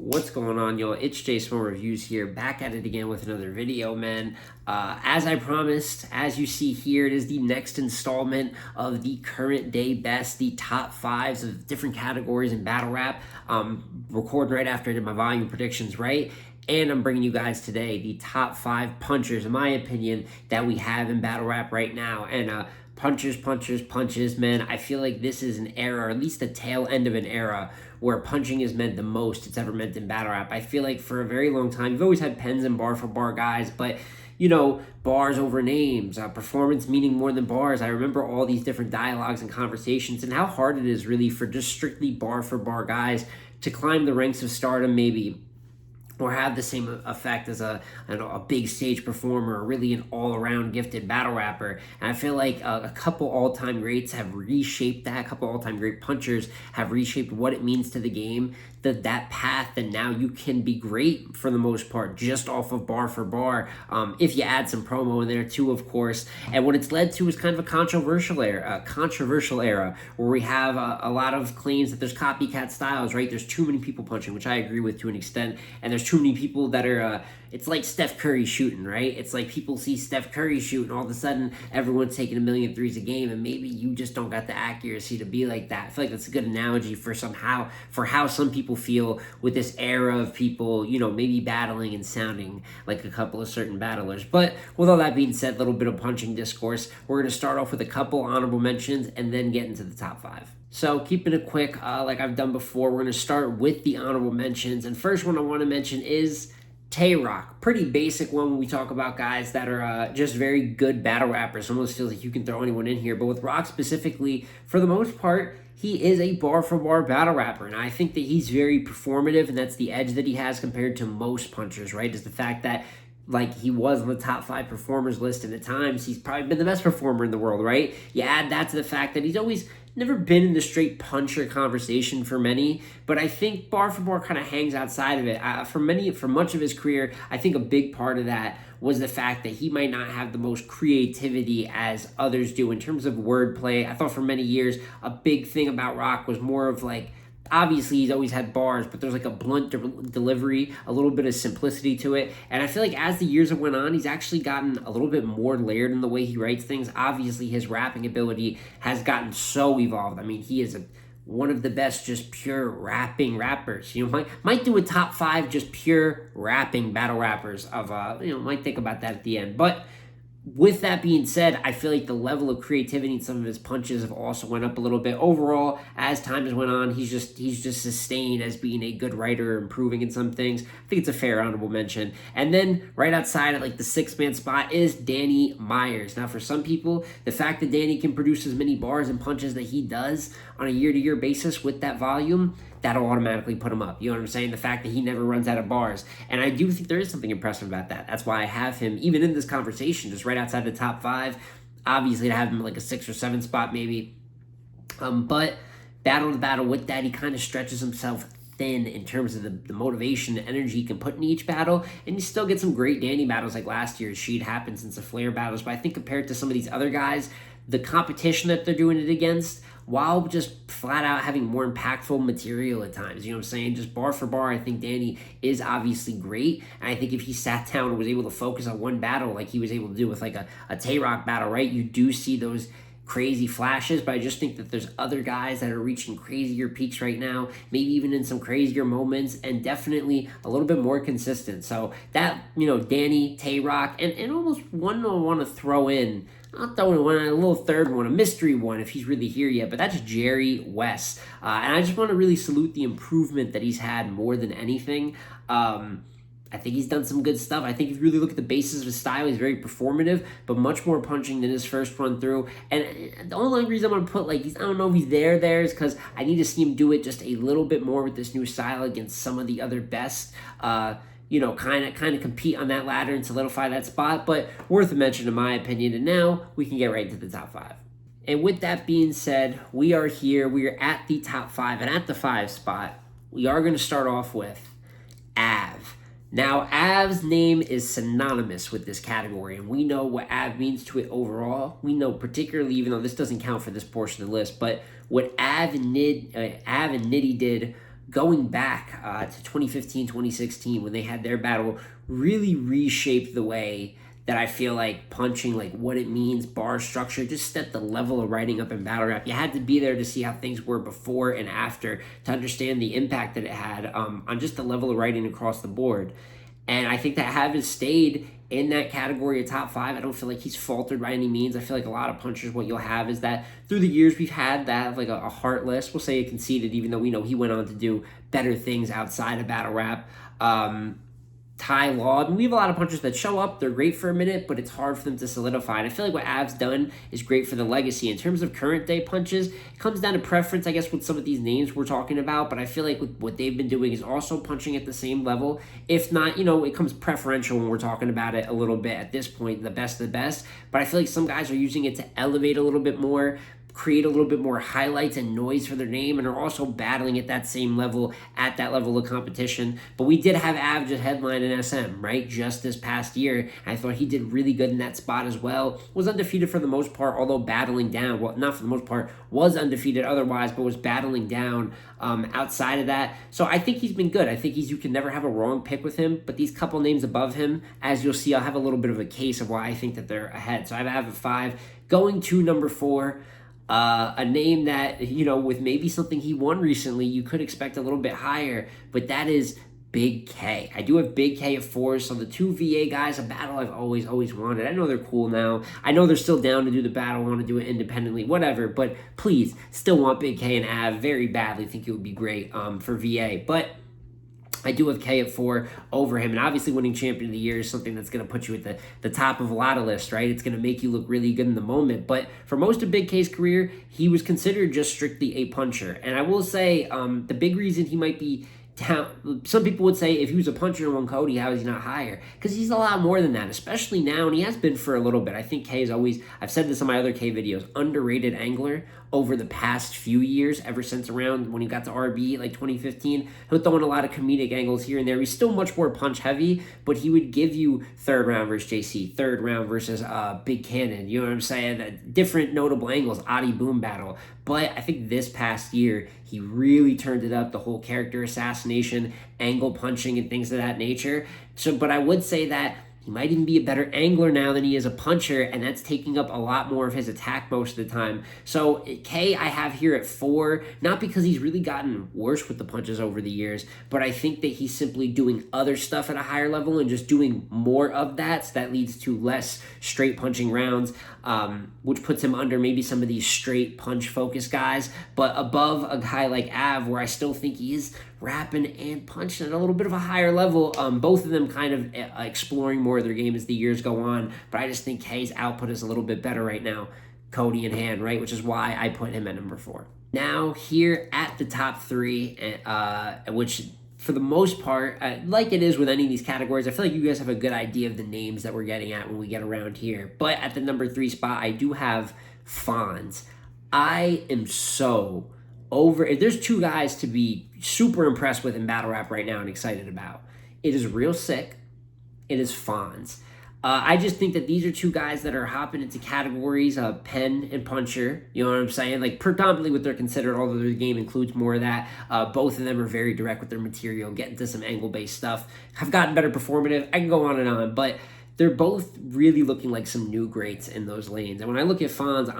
What's going on, y'all? It's Jason Reviews here, back at it again with another video, man. As I promised, as you see here, it is the next installment of the current day best, the top fives of different categories in battle rap. Recording right after I did my volume predictions, right? And I'm bringing you guys today the top five punchers, in my opinion, that we have in battle rap right now. And punches, man. I feel like this is an era, or at least the tail end of an era, where punching is meant the most it's ever meant in battle rap. I feel like for a very long time, you've always had pens and bar for bar guys, but bars over names, performance meaning more than bars. I remember all these different dialogues and conversations and how hard it is really for just strictly bar for bar guys to climb the ranks of stardom, maybe, or have the same effect as a big stage performer, or really an all-around gifted battle rapper. And I feel like a couple all-time greats have reshaped that. A couple all-time great punchers have reshaped what it means to the game, that path, and now you can be great for the most part just off of bar for bar, if you add some promo in there too, of course. And what it's led to is kind of a controversial era where we have a lot of claims that there's copycat styles, right? There's too many people punching, which I agree with to an extent, and there's too many people that are it's like Steph Curry shooting, right? It's like people see Steph Curry shoot and all of a sudden everyone's taking 1,000,000 threes a game, and maybe you just don't got the accuracy to be like that. I feel like that's a good analogy for how some people feel with this era of people, maybe battling and sounding like a couple of certain battlers. But with all that being said, a little bit of punching discourse. We're going to start off with a couple honorable mentions and then get into the top five. So keeping it quick, like I've done before, we're going to start with the honorable mentions. And first one I want to mention is Tay-Rock. Pretty basic one when we talk about guys that are just very good battle rappers. Almost feels like you can throw anyone in here. But with Rock specifically, for the most part, he is a bar-for-bar battle rapper. And I think that he's very performative, and that's the edge that he has compared to most punchers, right? Is the fact that he was on the top 5 performers list, and at times he's probably been the best performer in the world, right? You add that to the fact that he's always never been in the straight puncher conversation for many, but I think bar for bar kind of hangs outside of it. For much of his career, I think a big part of that was the fact that he might not have the most creativity as others do in terms of wordplay. I thought for many years a big thing about Rock was more of obviously he's always had bars, but there's a blunt delivery, a little bit of simplicity to it. And I feel like as the years have went on, he's actually gotten a little bit more layered in the way he writes things. Obviously his rapping ability has gotten so evolved. I mean, he is one of the best just pure rapping rappers. Might do a top 5 just pure rapping battle rappers of might think about that at the end. But with that being said, I feel like the level of creativity in some of his punches have also went up a little bit. Overall, as time has went on, he's just sustained as being a good writer, improving in some things. I think it's a fair honorable mention. And then right outside at the 6-man spot is Danny Myers. Now, for some people, the fact that Danny can produce as many bars and punches that he does on a year-to-year basis with that volume, that'll automatically put him up. You know what I'm saying? The fact that he never runs out of bars. And I do think there is something impressive about that. That's why I have him, even in this conversation, just right outside the top 5. Obviously, to have him a 6 or 7 spot maybe. But battle to battle with that, he kind of stretches himself thin in terms of the motivation and energy he can put in each battle. And you still get some great Danny battles like last year's Sheet happened since the Flair battles. But I think compared to some of these other guys, the competition that they're doing it against, while just flat out having more impactful material at times, you know what I'm saying? Just bar for bar, I think Danny is obviously great. And I think if he sat down and was able to focus on one battle like he was able to do with a Tay-Rock battle, right? You do see those crazy flashes, but I just think that there's other guys that are reaching crazier peaks right now, maybe even in some crazier moments, and definitely a little bit more consistent. So that, Danny, Tay-Rock, and almost one I want to throw in, I'll throw in a little third one, a mystery one if he's really here yet, but that's Jerry West. And I just want to really salute the improvement that he's had more than anything. I think he's done some good stuff. I think if you really look at the basis of his style, he's very performative, but much more punching than his first run through. And the only reason I'm going to put, I don't know if he's there is because I need to see him do it just a little bit more with this new style against some of the other best, kind of compete on that ladder and solidify that spot, but worth a mention in my opinion. And now we can get right into the top 5. And with that being said, we are here. We are at the top 5, and at the 5 spot, we are going to start off with Av. Now, Av's name is synonymous with this category, and we know what Av means to it overall. We know particularly, even though this doesn't count for this portion of the list, but what Av and Nitty did going back to 2015, 2016, when they had their battle, really reshaped the way that I feel like punching, like what it means, bar structure, just stepped the level of writing up in battle rap. You had to be there to see how things were before and after to understand the impact that it had on just the level of writing across the board. And I think that Av has stayed in that category of top 5. I don't feel like he's faltered by any means. I feel like a lot of punchers, what you'll have is that through the years we've had that, like a Heartless, we'll say a Conceited, even though we know he went on to do better things outside of battle rap. Ty Law. I mean, we have a lot of punchers that show up, they're great for a minute, but it's hard for them to solidify. And I feel like what Av's done is great for the legacy. In terms of current day punches, it comes down to preference, I guess, with some of these names we're talking about, but I feel like with what they've been doing is also punching at the same level. If not, it comes preferential when we're talking about it a little bit at this point, the best of the best. But I feel like some guys are using it to elevate a little bit more, create a little bit more highlights and noise for their name, and are also battling at that same level, at that level of competition. But we did have Av just headline in SM, right, just this past year, and I thought he did really good in that spot as well. Was undefeated for the most part, although battling down, well, not for the most part, was undefeated otherwise, but was battling down outside of that. So I think he's been good. I think you can never have a wrong pick with him, but these couple names above him, as you'll see, I'll have a little bit of a case of why I think that they're ahead. So I have Av at 5, going to number 4. A name that, with maybe something he won recently, you could expect a little bit higher, but that is Big K. I do have Big K at 4, so the two VA guys, a battle I've always wanted. I know they're cool now. I know they're still down to do the battle, want to do it independently, whatever, but please, still want Big K and Av very badly. Think it would be great for VA, but I do have K at 4 over him, and obviously winning Champion of the Year is something that's going to put you at the top of a lot of lists, right? It's going to make you look really good in the moment, but for most of Big K's career, he was considered just strictly a puncher, and I will say the big reason he might be down, some people would say if he was a puncher and won Cody, how is he not higher? Because he's a lot more than that, especially now, and he has been for a little bit. I think K is always, I've said this on my other K videos, underrated angler over the past few years, ever since around when he got to RB, like 2015. He'll throw in a lot of comedic angles here and there. He's still much more punch heavy, but he would give you third round versus JC, third round versus Big Cannon, you know what I'm saying? Different notable angles, Adi Boom battle. But I think this past year, he really turned it up, the whole character assassination, angle punching, and things of that nature. So, but I would say that he might even be a better angler now than he is a puncher, and that's taking up a lot more of his attack most of the time. So K I have here at 4, not because he's really gotten worse with the punches over the years, but I think that he's simply doing other stuff at a higher level and just doing more of that, so that leads to less straight punching rounds, which puts him under maybe some of these straight punch focused guys, but above a guy like Av, where I still think he is rapping and punching at a little bit of a higher level. Both of them kind of exploring more of their game as the years go on, but I just think K's output is a little bit better right now, Cody in hand, right? Which is why I put him at number 4. Now here at the top 3, which for the most part, like it is with any of these categories, I feel like you guys have a good idea of the names that we're getting at when we get around here. But at the number 3 spot, I do have Fonz. I am so over, if there's 2 guys to be super impressed with in battle rap right now and excited about, it is Real Sick, it is Fonz. I just think that these are 2 guys that are hopping into categories of pen and puncher, you know what I'm saying? Like predominantly what they're considered, although their game includes more of that. Both of them are very direct with their material, get into some angle-based stuff, have gotten better performative. I can go on and on, but they're both really looking like some new greats in those lanes. And when I look at Fonz,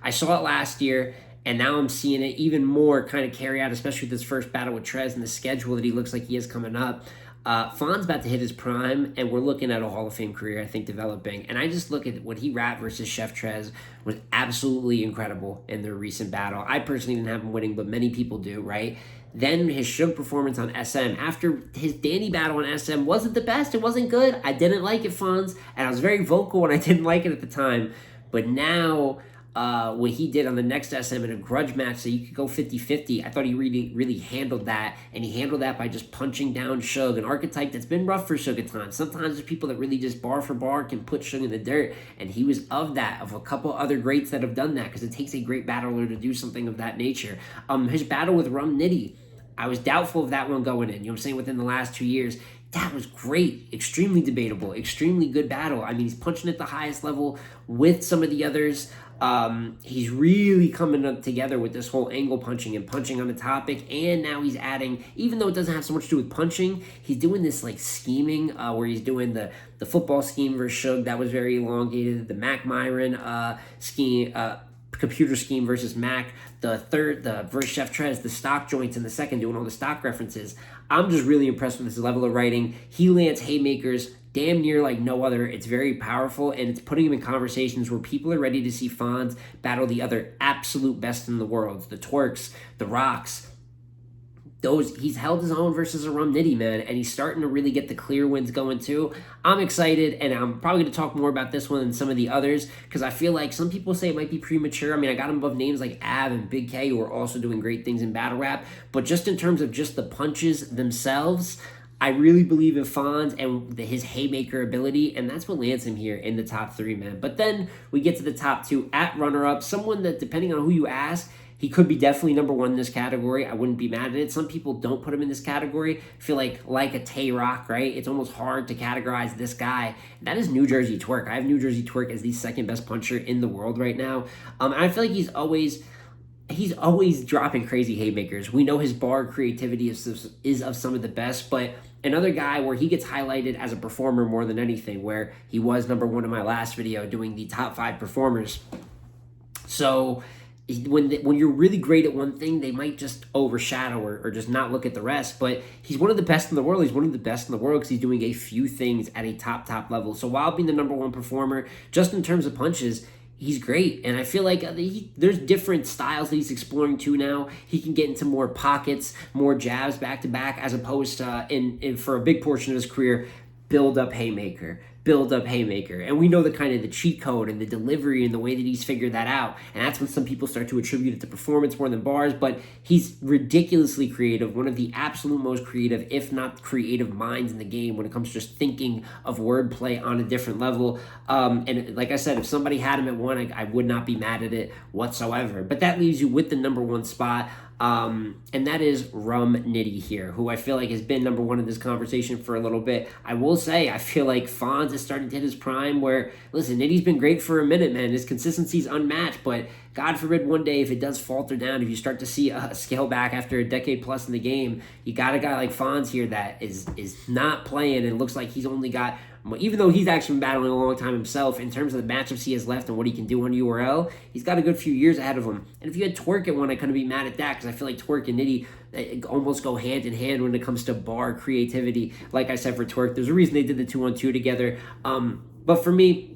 I saw it last year, and now I'm seeing it even more kind of carry out, especially with this first battle with Trez and the schedule that he looks like he has coming up. Fonz about to hit his prime, and we're looking at a Hall of Fame career, I think, developing. And I just look at what he rapped versus Chef Trez was absolutely incredible in their recent battle. I personally didn't have him winning, but many people do, right? Then his Suge performance on SM. After his Danny battle on SM wasn't the best. It wasn't good. I didn't like it, Fonz, and I was very vocal when I didn't like it at the time. But now, what he did on the next SM in a grudge match so you could go 50-50, I thought he really handled that, and he handled that by just punching down Suge, an archetype that's been rough for Suge at times. Sometimes there's people that really just bar for bar can put Suge in the dirt, and he was of a couple other greats that have done that, because it takes a great battler to do something of that nature. His battle with Rum Nitty, I was doubtful of that one going in, you know what I'm saying, within the last 2 years. That was great, extremely debatable, extremely good battle. I mean, he's punching at the highest level with some of the others. He's really coming up together with this whole angle punching and punching on the topic, and now he's adding, even though it doesn't have so much to do with punching, he's doing this like scheming where he's doing the football scheme versus Suge that was very elongated, the Mac Myron scheme, computer scheme versus Mac, the versus Chef Trez, the stock joints in the second, doing all the stock references. I'm just really impressed with his level of writing. He lands haymakers damn near like no other. It's very powerful, and it's putting him in conversations where people are ready to see Fonz battle the other absolute best in the world, the Tworks, the Rocks. He's held his own versus a Rum Nitty, man, and he's starting to really get the clear wins going too. I'm excited, and I'm probably going to talk more about this one than some of the others, because I feel like some people say it might be premature. I mean, I got him above names like Av and Big K, who are also doing great things in battle rap, but just in terms of just the punches themselves, I really believe in Fonz and his haymaker ability, and that's what lands him here in the top 3, man. But then we get to the top 2 at runner-up, someone that, depending on who you ask, he could be definitely number 1 in this category. I wouldn't be mad at it. Some people don't put him in this category. I feel like a Tay Rock, right? It's almost hard to categorize this guy. That is New Jersey Twork. I have New Jersey Twork as the second best puncher in the world right now. And I feel like he's always dropping crazy haymakers. We know his bar creativity is of some of the best, but another guy where he gets highlighted as a performer more than anything, where he was number 1 in my last video doing the top 5 performers. So when you're really great at one thing, they might just overshadow or just not look at the rest. But he's one of the best in the world. He's one of the best in the world because he's doing a few things at a top level. So while being the number 1 performer, just in terms of punches, he's great. And I feel like there's different styles that he's exploring too now. He can get into more pockets, more jabs back to back, as opposed to in for a big portion of his career, build up haymaker. And we know the cheat code and the delivery and the way that he's figured that out. And that's when some people start to attribute it to performance more than bars, but he's ridiculously creative, one of the absolute most creative, if not creative minds in the game when it comes to just thinking of wordplay on a different level. And like I said, if somebody had him at 1, I would not be mad at it whatsoever. But that leaves you with the number 1 spot. And that is Rum Nitty here, who I feel like has been number 1 in this conversation for a little bit. I will say, I feel like Fonz is starting to hit his prime where, listen, Nitty's been great for a minute, man. His consistency's unmatched, but God forbid one day if it does falter down, if you start to see a scale back after a decade plus in the game, you got a guy like Fonz here that is not playing and looks like he's only got, even though he's actually been battling a long time himself, in terms of the matchups he has left and what he can do on URL, he's got a good few years ahead of him. And if you had Twork at 1, I couldn't be mad at that, because I feel like Twork and Nitty almost go hand in hand when it comes to bar creativity. Like I said, for Twork, there's a reason they did the 2-on-2 together. But for me,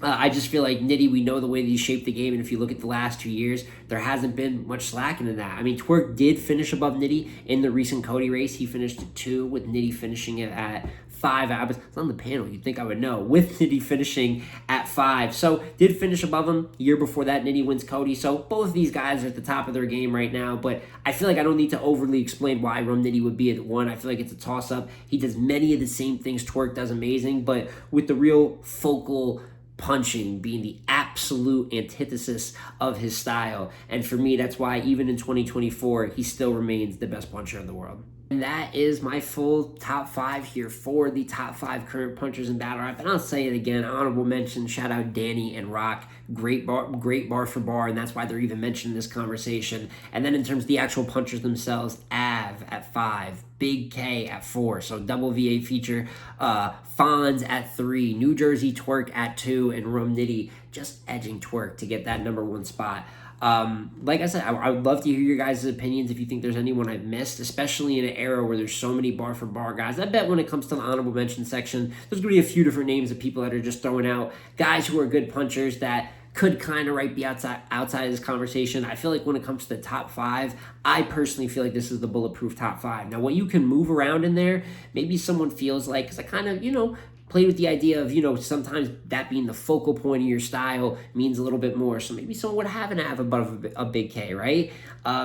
I just feel like Nitty, we know the way that he shaped the game, and if you look at the last 2 years, there hasn't been much slacking in that. I mean, Twork did finish above Nitty in the recent Cody race. He finished at 2, with Nitty finishing it at 5. It's on the panel, you'd think I would know, with Nitty finishing at 5. So, did finish above him. Year before that, Nitty wins Cody. So, both of these guys are at the top of their game right now, but I feel like I don't need to overly explain why Rum Nitty would be at 1. I feel like it's a toss-up. He does many of the same things Twork does amazing, but with the real focal punching being the absolute antithesis of his style. And for me, that's why even in 2024, he still remains the best puncher in the world. And that is my full top 5 here for the top 5 current punchers in battle rap. And I'll say it again, honorable mention, shout out Danny and Rock. Great bar for bar, and that's why they're even mentioned in this conversation. And then in terms of the actual punchers themselves, Av at 5, Big K at 4, so double V8 feature, Fonz at 3, New Jersey Twork at 2, and Rum Nitty just edging Twork to get that number 1 spot. Like I said, I would love to hear your guys' opinions if you think there's anyone I've missed, especially in an era where there's so many bar for bar guys. I bet when it comes to the honorable mention section, there's going to be a few different names of people that are just throwing out guys who are good punchers that could kind of be outside of this conversation. I feel like when it comes to the top 5, I personally feel like this is the bulletproof top 5. Now, what you can move around in there, maybe someone feels like, because I kind of, played with the idea of, sometimes that being the focal point of your style means a little bit more. So maybe someone would have an Av above a Big K, right?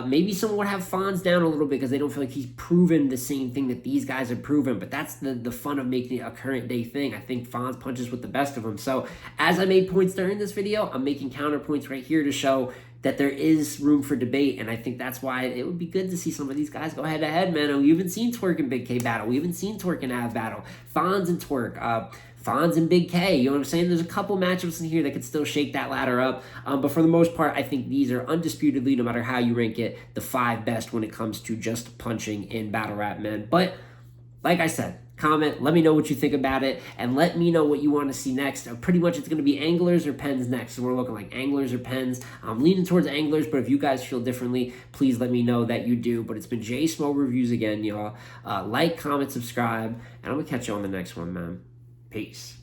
Maybe someone would have Fonz down a little bit because they don't feel like he's proven the same thing that these guys have proven. But that's the fun of making it a current day thing. I think Fonz punches with the best of them. So as I made points during this video, I'm making counterpoints right here to show that there is room for debate, and I think that's why it would be good to see some of these guys go head-to-head, man. And we haven't seen Twork and Big K battle. We haven't seen Twork and Av battle. Fonz and Twork. Fonz and Big K. You know what I'm saying? There's a couple matchups in here that could still shake that ladder up. But for the most part, I think these are undisputedly, no matter how you rank it, the 5 best when it comes to just punching in battle rap, man. But like I said, comment, let me know what you think about it, and let me know what you want to see next. Pretty much it's going to be anglers or pens next, so we're looking like anglers or pens. I'm leaning towards anglers, but if you guys feel differently, please let me know that you do. But it's been J Smo Reviews again, y'all. Like, comment, subscribe, and I'm going to catch you on the next one, man. Peace.